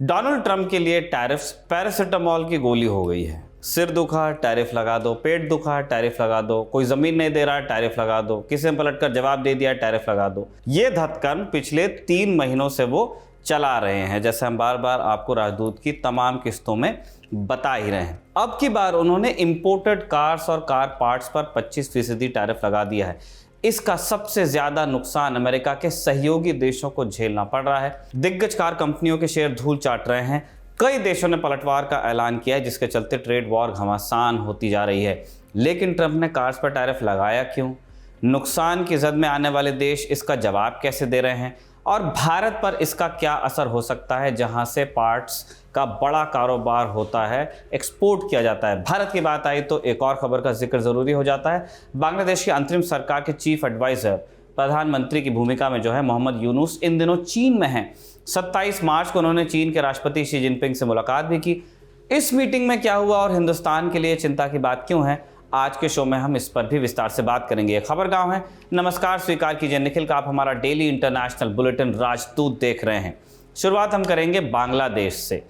Donald Trump के लिए tariffs paracetamol की गोली हो गई है। सिर दुखा टैरिफ लगा दो, पेट दुखा टैरिफ लगा दो, कोई जमीन नहीं दे रहा टैरिफ लगा दो, किसी ने पलटकर जवाब दे दिया टैरिफ लगा दो। ये धक्कन पिछले 3 महीनों से वो चला रहे हैं, जैसे हम बार बार आपको राजदूत की तमाम किस्तों में बता ही रहे हैं। अब की बार उन्होंने इंपोर्टेड कार्स और कार पार्ट्स पर 25% टैरिफ लगा दिया है। इसका सबसे ज्यादा नुकसान अमेरिका के सहयोगी देशों को झेलना पड़ रहा है। दिग्गज कार कंपनियों के शेयर धूल चाट रहे हैं। कई देशों ने पलटवार का ऐलान किया है, जिसके चलते ट्रेड वॉर घमासान होती जा रही है। लेकिन ट्रंप ने कार्स पर टैरिफ लगाया क्यों? नुकसान की जद में आने वाले देश इसका जवाब कैसे दे रहे हैं? और भारत पर इसका क्या असर हो सकता है, जहां से पार्ट्स का बड़ा कारोबार होता है, एक्सपोर्ट किया जाता है। भारत की बात आई तो एक और खबर का जिक्र जरूरी हो जाता है। बांग्लादेश की अंतरिम सरकार के चीफ एडवाइजर प्रधानमंत्री की भूमिका में जो है मोहम्मद यूनुस इन दिनों चीन में हैं। 27 मार्च को उन्होंने चीन के राष्ट्रपति शी जिनपिंग से मुलाकात भी की। इस मीटिंग में क्या हुआ और हिंदुस्तान के लिए चिंता की बात क्यों है, आज के शो में हम इस पर भी विस्तार से बात करेंगे। खबर गांव है। नमस्कार, स्वीकार कीजिए निखिल का आप हमारा डेली इंटरनेशनल बुलेटिन राजदूत देख रहे हैं। शुरुआत हम करेंगे बांग्लादेश से।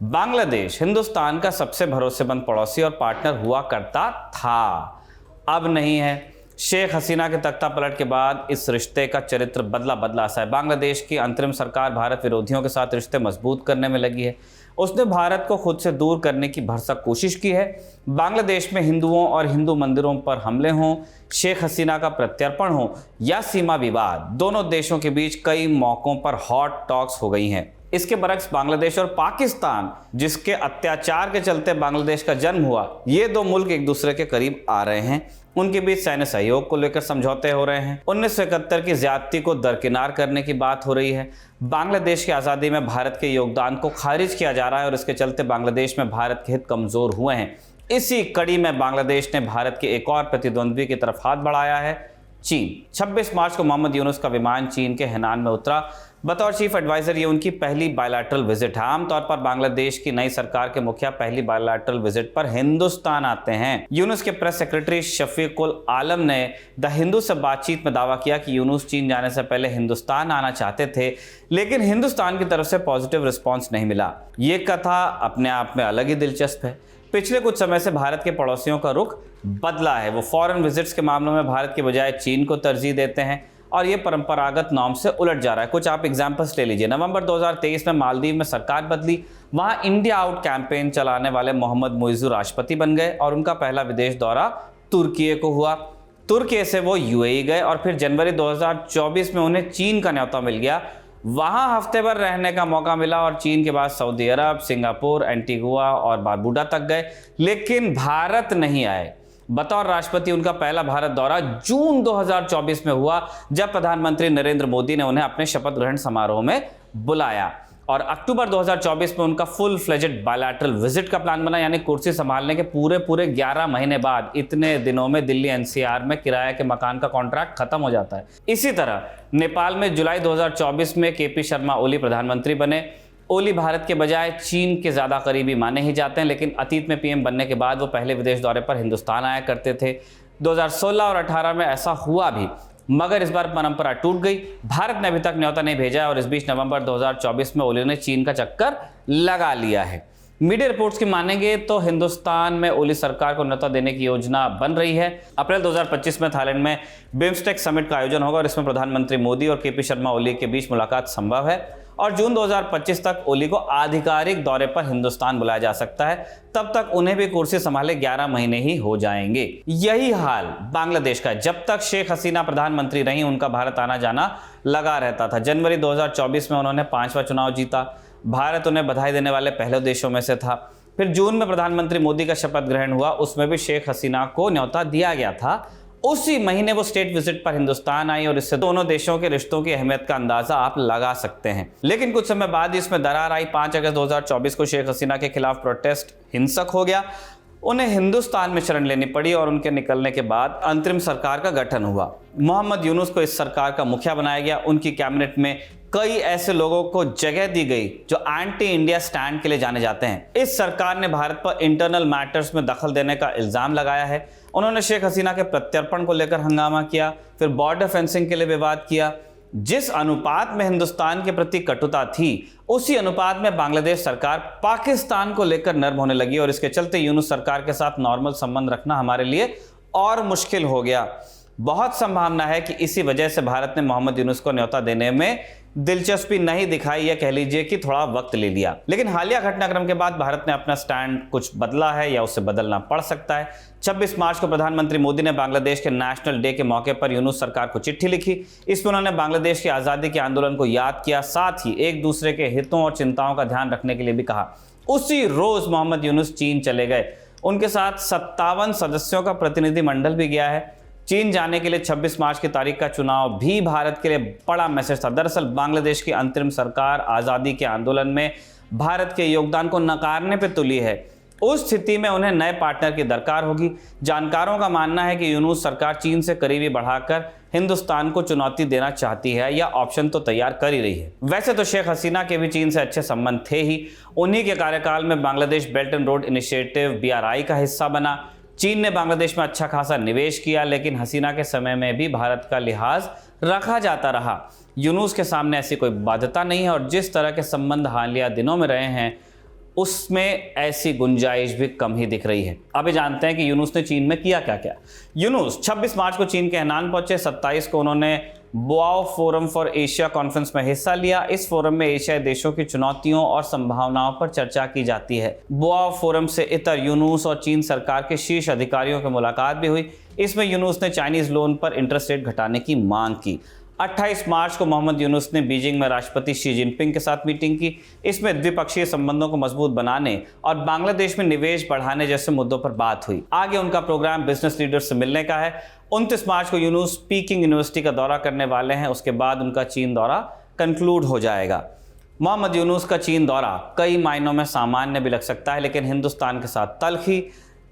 बांग्लादेश हिंदुस्तान का सबसे भरोसेमंद पड़ोसी और पार्टनर हुआ करता था, अब नहीं है। शेख हसीना के तख्ता पलट के बाद इस रिश्ते का चरित्र बदला सा है। बांग्लादेश की अंतरिम सरकार भारत विरोधियों के साथ रिश्ते मजबूत करने में लगी है। उसने भारत को खुद से दूर करने की भरसक कोशिश की है। बांग्लादेश में हिंदुओं और हिंदू मंदिरों पर हमले हों, शेख हसीना का प्रत्यर्पण हो या सीमा विवाद, दोनों देशों के बीच कई मौकों पर हॉट टॉक्स हो गई हैं। इसके बरक्स बांग्लादेश और पाकिस्तान, जिसके अत्याचार के चलते बांग्लादेश का जन्म हुआ, ये दो मुल्क एक दूसरे के करीब आ रहे हैं। उनके बीच सैन्य सहयोग को लेकर समझौते हो रहे हैं। 1971 की ज्यादती को दरकिनार करने की बात हो रही है। बांग्लादेश की आज़ादी में भारत के योगदान को खारिज किया जा रहा है और इसके चलते बांग्लादेश में भारत के हित कमजोर हुए हैं। इसी कड़ी में बांग्लादेश ने भारत के एक और प्रतिद्वंद्वी की तरफ हाथ बढ़ाया है, चीन। 26 मार्च को मोहम्मद यूनुस का विमान चीन के हेनान में उतरा। बतौर चीफ एडवाइजर ये उनकी पहली बायलैटरल विजिट है। आमतौर पर बांग्लादेश की नई सरकार के मुखिया पहली बायलैटरल विजिट पर हिंदुस्तान आते हैं। यूनुस के प्रेस सेक्रेटरी शफीकुल आलम ने द हिंदू से बातचीत में दावा किया कि यूनुस चीन जाने से पहले हिंदुस्तान आना चाहते थे, लेकिन हिंदुस्तान की तरफ से पॉजिटिव रिस्पॉन्स नहीं मिला। ये कथा अपने आप में अलग ही दिलचस्प है। पिछले कुछ समय से भारत के पड़ोसियों का रुख बदला है। वो फॉरेन विजिट्स के मामलों में भारत के बजाय चीन को तरजीह देते हैं और ये परंपरागत नॉर्म से उलट जा रहा है। कुछ आप एग्जांपल्स ले लीजिए। नवंबर 2023 में मालदीव में सरकार बदली। वहां इंडिया आउट कैंपेन चलाने वाले मोहम्मद मुइज़्ज़ू राष्ट्रपति बन गए और उनका पहला विदेश दौरा तुर्की को हुआ। तुर्की से वो यूएई गए और फिर जनवरी 2024 में उन्हें चीन का न्योता मिल गया। वहां हफ्ते भर रहने का मौका मिला और चीन के बाद सऊदी अरब, सिंगापुर, एंटीगुआ और बारबुडा तक गए, लेकिन भारत नहीं आए। बतौर राष्ट्रपति उनका पहला भारत दौरा जून 2024 में हुआ, जब प्रधानमंत्री नरेंद्र मोदी ने उन्हें अपने शपथ ग्रहण समारोह में बुलाया। और अक्टूबर 2024 में उनका फुल फ्लेजेड बायलैटरल विजिट का प्लान बना, यानी कुर्सी संभालने के पूरे 11 महीने बाद इतने दिनों में दिल्ली एनसीआर में किराए के मकान का कॉन्ट्रैक्ट खत्म हो जाता है। इसी तरह नेपाल में जुलाई 2024 में केपी शर्मा ओली प्रधानमंत्री बने। ओली भारत के बजाय चीन के ज्यादा करीबी माने ही जाते हैं, लेकिन अतीत में पीएम बनने के बाद वो पहले विदेश दौरे पर हिंदुस्तान आया करते थे। 2016 और 18 में ऐसा हुआ भी, मगर इस बार परंपरा टूट गई। भारत ने अभी तक न्योता नहीं भेजा और इस बीच नवंबर 2024 में ओली ने चीन का चक्कर लगा लिया है। मीडिया रिपोर्ट्स की मानेंगे तो हिंदुस्तान में ओली सरकार को न्योता देने की योजना बन रही है। अप्रैल 2025 में थाईलैंड में बिम्स्टेक समिट का आयोजन होगा और इसमें प्रधानमंत्री मोदी और केपी शर्मा ओली के बीच मुलाकात संभव है और जून 2025 तक ओली को आधिकारिक दौरे पर हिंदुस्तान बुलाया जा सकता है। तब तक उन्हें भी कुर्सी संभाले 11 महीने ही हो जाएंगे। यही हाल बांग्लादेश का। जब तक शेख हसीना प्रधानमंत्री रही, उनका भारत आना जाना लगा रहता था। जनवरी 2024 में उन्होंने 5वां चुनाव जीता। भारत उन्हें बधाई देने वाले पहले देशों में से था। फिर जून में प्रधानमंत्री मोदी का शपथ ग्रहण हुआ, उसमें भी शेख हसीना को न्योता दिया गया था। उसी महीने वो स्टेट विजिट पर हिंदुस्तान आई और इससे दोनों देशों के रिश्तों की अहमियत का अंदाजा आप लगा सकते हैं। लेकिन कुछ समय बाद इसमें दरार आई। 5 अगस्त 2024 को शेख हसीना के खिलाफ प्रोटेस्ट हिंसक हो गया। उन्हें हिंदुस्तान में शरण लेनी पड़ी और उनके निकलने के बाद अंतरिम सरकार का गठन हुआ। मोहम्मद यूनुस को इस सरकार का मुखिया बनाया गया। उनकी कैबिनेट में कई ऐसे लोगों को जगह दी गई जो एंटी इंडिया स्टैंड के लिए जाने जाते हैं। इस सरकार ने भारत पर इंटरनल मैटर्स में दखल देने का इल्जाम लगाया है। उन्होंने शेख हसीना के प्रत्यर्पण को लेकर हंगामा किया, फिर बॉर्डर फेंसिंग के लिए विवाद किया। जिस अनुपात में हिंदुस्तान के प्रति कटुता थी, उसी अनुपात में बांग्लादेश सरकार पाकिस्तान को लेकर नर्म होने लगी और इसके चलते यूनुस सरकार के साथ नॉर्मल संबंध रखना हमारे लिए और मुश्किल हो गया। बहुत संभावना है कि इसी वजह से भारत ने मोहम्मद यूनुस को न्योता देने में दिलचस्पी नहीं दिखाई, या कह लीजिए कि थोड़ा वक्त ले लिया। लेकिन हालिया घटनाक्रम के बाद भारत ने अपना स्टैंड कुछ बदला है या उसे बदलना पड़ सकता है। 26 मार्च को प्रधानमंत्री मोदी ने बांग्लादेश के नेशनल डे के मौके पर यूनुस सरकार को चिट्ठी लिखी। इसमें उन्होंने बांग्लादेश की आज़ादी के आंदोलन को याद किया, साथ ही एक दूसरे के हितों और चिंताओं का ध्यान रखने के लिए भी कहा। उसी रोज मोहम्मद यूनुस चीन चले गए। उनके साथ 57 सदस्यों का प्रतिनिधिमंडल भी गया है। चीन जाने के लिए 26 मार्च की तारीख का चुनाव भी भारत के लिए बड़ा मैसेज था। दरअसल बांग्लादेश की अंतरिम सरकार आज़ादी के आंदोलन में भारत के योगदान को नकारने पर तुली है। उस स्थिति में उन्हें नए पार्टनर की दरकार होगी। जानकारों का मानना है कि यूनुस सरकार चीन से करीबी बढ़ाकर हिंदुस्तान को चुनौती देना चाहती है, या ऑप्शन तो तैयार कर ही रही है। वैसे तो शेख हसीना के भी चीन से अच्छे संबंध थे ही। उन्हीं के कार्यकाल में Bangladesh belt and road initiative BRI का हिस्सा बना। चीन ने बांग्लादेश में अच्छा खासा निवेश किया, लेकिन हसीना के समय में भी भारत का लिहाज रखा जाता रहा। यूनुस के सामने ऐसी कोई बाध्यता नहीं है और जिस तरह के संबंध हालिया दिनों में रहे हैं उसमें ऐसी गुंजाइश भी कम ही दिख रही है। अभी जानते हैं कि यूनुस ने चीन में किया क्या क्या। यूनुस 26 मार्च को चीन के हैनान पहुंचे। 27 को उन्होंने Boao forum for Asia conference में हिस्सा लिया। इस फोरम में एशियाई देशों की चुनौतियों और संभावनाओं पर चर्चा की जाती है। बोआओ फोरम से इतर यूनुस और चीन सरकार के शीर्ष अधिकारियों की मुलाकात भी हुई। इसमें यूनुस ने चाइनीज लोन पर इंटरेस्ट रेट घटाने की मांग की। 28 मार्च को मोहम्मद यूनुस ने बीजिंग में राष्ट्रपति शी जिनपिंग के साथ मीटिंग की। इसमें द्विपक्षीय संबंधों को मजबूत बनाने और बांग्लादेश में निवेश बढ़ाने जैसे मुद्दों पर बात हुई। आगे उनका प्रोग्राम बिजनेस लीडर्स से मिलने का है। 29 मार्च को यूनुस पीकिंग यूनिवर्सिटी का दौरा करने वाले हैं। उसके बाद उनका चीन दौरा कंक्लूड हो जाएगा। मोहम्मद यूनुस का चीन दौरा कई मायनों में सामान्य भी लग सकता है, लेकिन हिंदुस्तान के साथ तल्खी,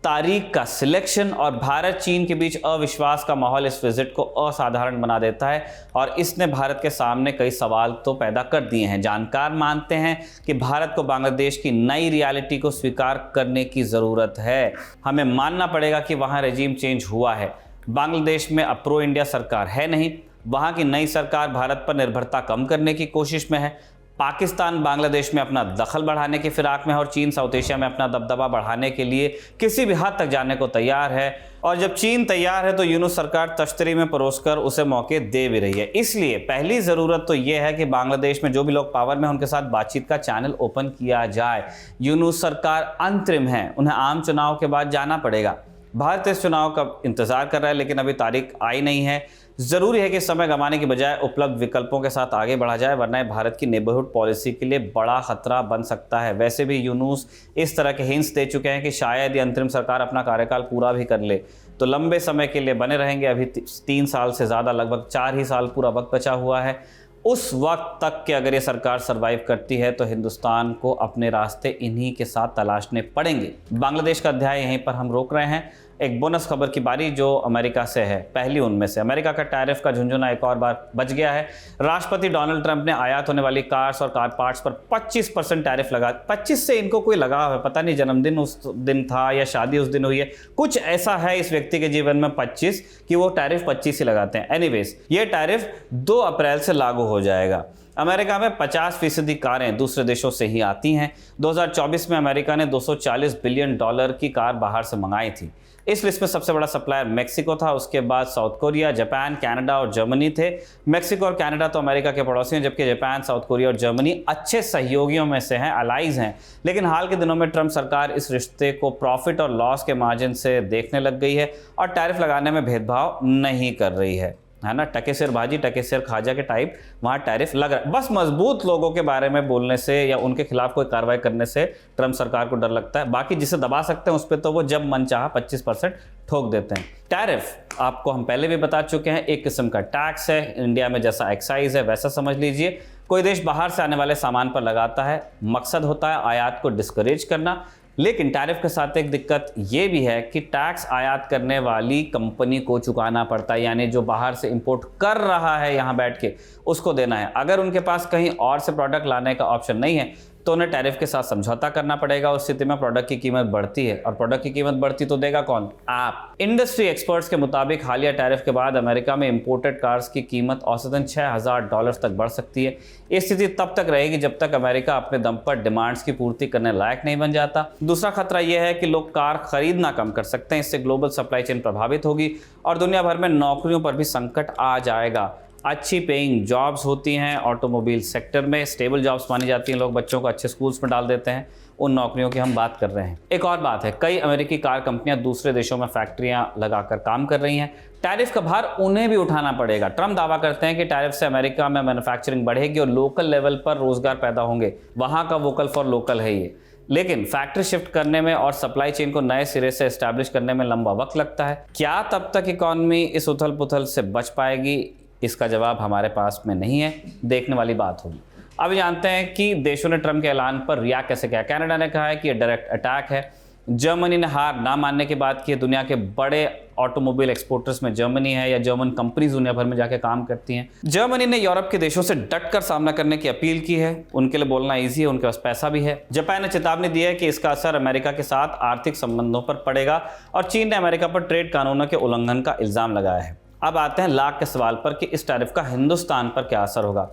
तारीख का सिलेक्शन और भारत चीन के बीच अविश्वास का माहौल इस विजिट को असाधारण बना देता है और इसने भारत के सामने कई सवाल तो पैदा कर दिए हैं। जानकार मानते हैं कि भारत को बांग्लादेश की नई रियलिटी को स्वीकार करने की ज़रूरत है। हमें मानना पड़ेगा कि वहाँ रेजिम चेंज हुआ है। बांग्लादेश में अब प्रो इंडिया सरकार है नहीं। वहाँ की नई सरकार भारत पर निर्भरता कम करने की कोशिश में है। पाकिस्तान बांग्लादेश में अपना दखल बढ़ाने की फिराक में है और चीन साउथ एशिया में अपना दबदबा बढ़ाने के लिए किसी भी हद तक जाने को तैयार है। और जब चीन तैयार है तो यूनुस सरकार तश्तरी में परोसकर उसे मौके दे भी रही है। इसलिए पहली ज़रूरत तो यह है कि बांग्लादेश में जो भी लोग पावर में हैं उनके साथ बातचीत का चैनल ओपन किया जाए। यूनुस सरकार अंतरिम है, उन्हें आम चुनाव के बाद जाना पड़ेगा। भारत इस चुनाव का इंतजार कर रहा है, लेकिन अभी तारीख आई नहीं है। ज़रूरी है कि समय गंवाने की बजाय उपलब्ध विकल्पों के साथ आगे बढ़ा जाए, वरना भारत की नेबरहुड पॉलिसी के लिए बड़ा खतरा बन सकता है। वैसे भी यूनुस इस तरह के हिंट्स दे चुके हैं कि शायद ये अंतरिम सरकार अपना कार्यकाल पूरा भी कर ले तो लंबे समय के लिए बने रहेंगे। अभी 3 साल से ज़्यादा, लगभग 4 ही साल पूरा वक्त बचा हुआ है। उस वक्त तक कि अगर ये सरकार सरवाइव करती है तो हिंदुस्तान को अपने रास्ते इन्हीं के साथ तलाशने पड़ेंगे। बांग्लादेश का अध्याय यहीं पर हम रोक रहे हैं। एक बोनस खबर की बारी जो अमेरिका से है। पहली उनमें से अमेरिका का टैरिफ का झुंझुना एक और बार बच गया है। राष्ट्रपति डोनाल्ड ट्रंप ने आयात होने वाली कार्स और कार पार्ट्स पर 25% टैरिफ लगा। 25 से इनको कोई लगाव है, पता नहीं जन्मदिन उस दिन था या शादी उस दिन हुई है, कुछ ऐसा है इस व्यक्ति के जीवन में 25 कि वो टैरिफ 25 ही लगाते हैं। एनीवेज, ये टैरिफ 2 अप्रैल से लागू हो जाएगा। अमेरिका में 50% कारें दूसरे देशों से ही आती हैं। 2024 में अमेरिका ने $240 बिलियन की कार बाहर से मंगाई थी। इस लिस्ट में सबसे बड़ा सप्लायर मेक्सिको था, उसके बाद साउथ कोरिया, जापान, कनाडा और जर्मनी थे। मेक्सिको और कनाडा तो अमेरिका के पड़ोसी हैं, जबकि जापान, साउथ कोरिया और जर्मनी अच्छे सहयोगियों में से हैं, अलाइज हैं। लेकिन हाल के दिनों में ट्रंप सरकार इस रिश्ते को प्रॉफिट और लॉस के मार्जिन से देखने लग गई है और टैरिफ लगाने में भेदभाव नहीं कर रही है ना। टके सिर भाजी टके सिर खाजा के टाइप वहाँ टैरिफ लग रहा है। बस मजबूत लोगों के बारे में बोलने से या उनके खिलाफ कोई कार्रवाई करने से ट्रंप सरकार को डर लगता है। बाकी जिसे दबा सकते हैं उस पर तो वो जब मन चाहा 25% ठोक देते हैं। टैरिफ आपको हम पहले भी बता चुके हैं, एक किस्म का टैक्स है। इंडिया में जैसा एक्साइज है वैसा समझ लीजिए। कोई देश बाहर से आने वाले सामान पर लगाता है, मकसद होता है आयात को डिस्करेज करना। लेकिन टैरिफ के साथ एक दिक्कत ये भी है कि टैक्स आयात करने वाली कंपनी को चुकाना पड़ता है, यानी जो बाहर से इंपोर्ट कर रहा है यहाँ बैठ के उसको देना है। अगर उनके पास कहीं और से प्रोडक्ट लाने का ऑप्शन नहीं है तो उन्हें टैरिफ के साथ समझौता करना पड़ेगा। उस स्थिति में प्रोडक्ट की कीमत बढ़ती है, और प्रोडक्ट की कीमत बढ़ती तो देगा कौन? आप। इंडस्ट्री एक्सपर्ट्स के मुताबिक हालिया टैरिफ के बाद अमेरिका में इंपोर्टेड कार्स की कीमत औसतन $6,000 तक बढ़ सकती है। ये स्थिति तब तक रहेगी जब तक अमेरिका अपने दम पर डिमांड्स की पूर्ति करने लायक नहीं बन जाता। दूसरा खतरा यह है कि लोग कार खरीदना कम कर सकते हैं। इससे ग्लोबल सप्लाई चेन प्रभावित होगी और दुनिया भर में नौकरियों पर भी संकट आ जाएगा। अच्छी पेइंग जॉब्स होती हैं ऑटोमोबाइल सेक्टर में, स्टेबल जॉब्स मानी जाती हैं, लोग बच्चों को अच्छे स्कूल्स में डाल देते हैं, उन नौकरियों की हम बात कर रहे हैं। एक और बात है, कई अमेरिकी कार कंपनियां दूसरे देशों में फैक्ट्रियां लगाकर काम कर रही हैं। टैरिफ का भार उन्हें भी उठाना पड़ेगा। ट्रम्प दावा करते हैं कि टैरिफ से अमेरिका में मैन्युफैक्चरिंग बढ़ेगी और लोकल लेवल पर रोजगार पैदा होंगे। वहां का वोकल फॉर लोकल है ये। लेकिन फैक्ट्री शिफ्ट करने में और सप्लाई चेन को नए सिरे से एस्टैब्लिश करने में लंबा वक्त लगता है। क्या तब तक इकॉनमी इस उथल पुथल से बच पाएगी? इसका जवाब हमारे पास में नहीं है, देखने वाली बात होगी। अब जानते हैं कि देशों ने ट्रम्प के ऐलान पर रिएक्ट कैसे किया। कनाडा ने कहा है कि यह डायरेक्ट अटैक है। जर्मनी ने हार ना मानने की बात की है। दुनिया के बड़े ऑटोमोबाइल एक्सपोर्टर्स में जर्मनी है, या जर्मन कंपनीज दुनिया भर में जाके काम करती हैं। जर्मनी ने यूरोप के देशों से डटकर सामना करने की अपील की है। उनके लिए बोलना इजी है, उनके पास पैसा भी है। जापान ने चेतावनी दी है कि इसका असर अमेरिका के साथ आर्थिक संबंधों पर पड़ेगा, और चीन ने अमेरिका पर ट्रेड कानूनों के उल्लंघन का इल्जाम लगाया है। अब आते हैं लाख के सवाल पर कि इस टैरिफ का हिंदुस्तान पर क्या असर होगा।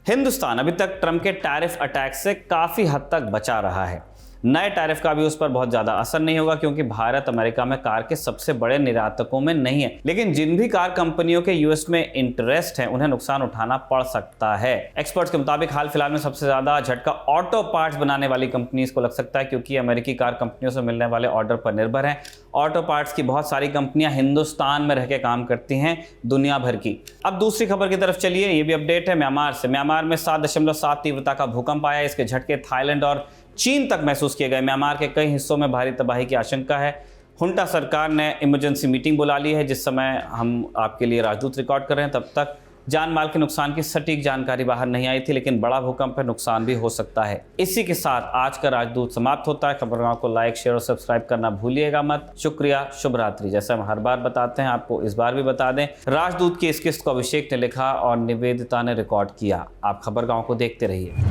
हिंदुस्तान अभी तक ट्रम्प के टैरिफ अटैक से काफी हद तक बचा रहा है। नए टैरिफ का भी उस पर बहुत ज्यादा असर नहीं होगा, क्योंकि भारत अमेरिका में कार के सबसे बड़े निर्यातकों में नहीं है। लेकिन जिन भी कार कंपनियों के यूएस में इंटरेस्ट है उन्हें नुकसान उठाना पड़ सकता है। एक्सपर्ट्स के मुताबिक हाल फिलहाल में सबसे ज्यादा झटका ऑटो पार्ट्स बनाने वाली कंपनीज को लग सकता है, क्योंकि अमेरिकी कार कंपनियों से मिलने वाले ऑर्डर पर निर्भर हैं। ऑटो पार्ट्स की बहुत सारी कंपनियां हिंदुस्तान में रह के काम करती हैं, दुनिया भर की। अब दूसरी खबर की तरफ चलिए। ये भी अपडेट है म्यांमार से। म्यांमार में 7.7 तीव्रता का भूकंप आया। इसके झटके थाईलैंड और चीन तक महसूस किए गए। म्यांमार के कई हिस्सों में भारी तबाही की आशंका है। हुंटा सरकार ने इमरजेंसी मीटिंग बुला ली है। जिस समय हम आपके लिए राजदूत रिकॉर्ड कर रहे हैं तब तक जान माल के नुकसान की सटीक जानकारी बाहर नहीं आई थी, लेकिन बड़ा भूकंप है, नुकसान भी हो सकता है। इसी के साथ आज का राजदूत समाप्त होता है। खबरगांव को लाइक, शेयर और सब्सक्राइब करना भूलिएगा मत। शुक्रिया, शुभ रात्रि। जैसे हम हर बार बताते हैं, आपको इस बार भी बता दें, राजदूत की इस किस्त को अभिषेक ने लिखा और निवेदिता ने रिकॉर्ड किया। आप खबरगांव को देखते रहिए।